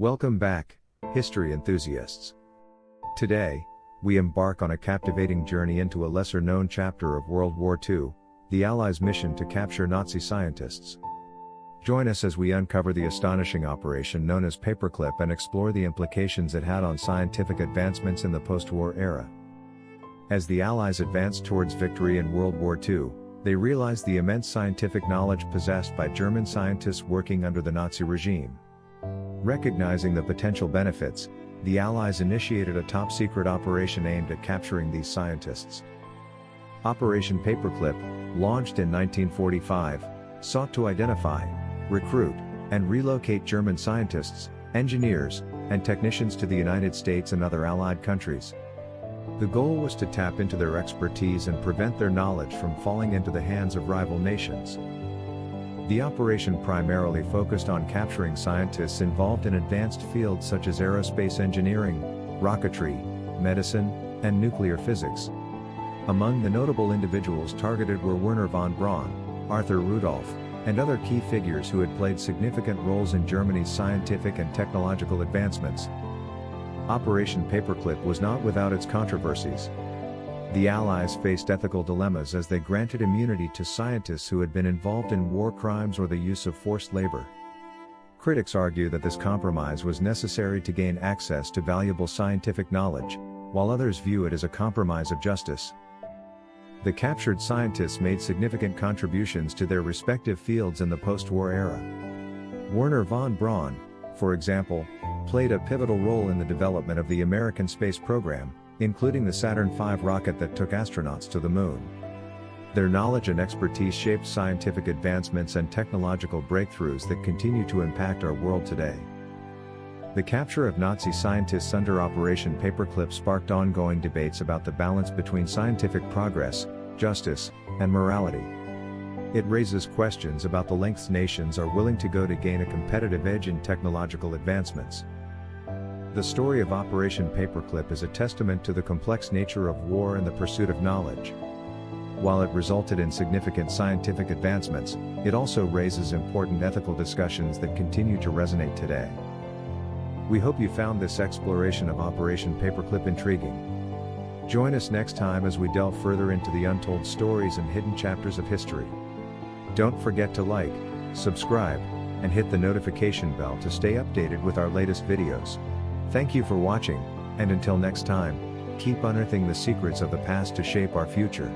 Welcome back, history enthusiasts. Today, we embark on a captivating journey into a lesser-known chapter of World War II, the Allies' mission to capture Nazi scientists. Join us as we uncover the astonishing operation known as Paperclip and explore the implications it had on scientific advancements in the post-war era. As the Allies advanced towards victory in World War II, they realized the immense scientific knowledge possessed by German scientists working under the Nazi regime. Recognizing the potential benefits, the Allies initiated a top-secret operation aimed at capturing these scientists. Operation Paperclip, launched in 1945, sought to identify, recruit, and relocate German scientists, engineers, and technicians to the United States and other Allied countries. The goal was to tap into their expertise and prevent their knowledge from falling into the hands of rival nations. The operation primarily focused on capturing scientists involved in advanced fields such as aerospace engineering, rocketry, medicine, and nuclear physics. Among the notable individuals targeted were Wernher von Braun, Arthur Rudolph, and other key figures who had played significant roles in Germany's scientific and technological advancements. Operation Paperclip was not without its controversies. The Allies faced ethical dilemmas as they granted immunity to scientists who had been involved in war crimes or the use of forced labor. Critics argue that this compromise was necessary to gain access to valuable scientific knowledge, while others view it as a compromise of justice. The captured scientists made significant contributions to their respective fields in the post-war era. Wernher von Braun, for example, played a pivotal role in the development of the American space program, including the Saturn V rocket that took astronauts to the moon. Their knowledge and expertise shaped scientific advancements and technological breakthroughs that continue to impact our world today. The capture of Nazi scientists under Operation Paperclip sparked ongoing debates about the balance between scientific progress, justice, and morality. It raises questions about the lengths nations are willing to go to gain a competitive edge in technological advancements. The story of Operation Paperclip is a testament to the complex nature of war and the pursuit of knowledge. While it resulted in significant scientific advancements, it also raises important ethical discussions that continue to resonate today. We hope you found this exploration of Operation Paperclip intriguing. Join us next time as we delve further into the untold stories and hidden chapters of history. Don't forget to like, subscribe, and hit the notification bell to stay updated with our latest videos. Thank you for watching, and until next time, keep unearthing the secrets of the past to shape our future.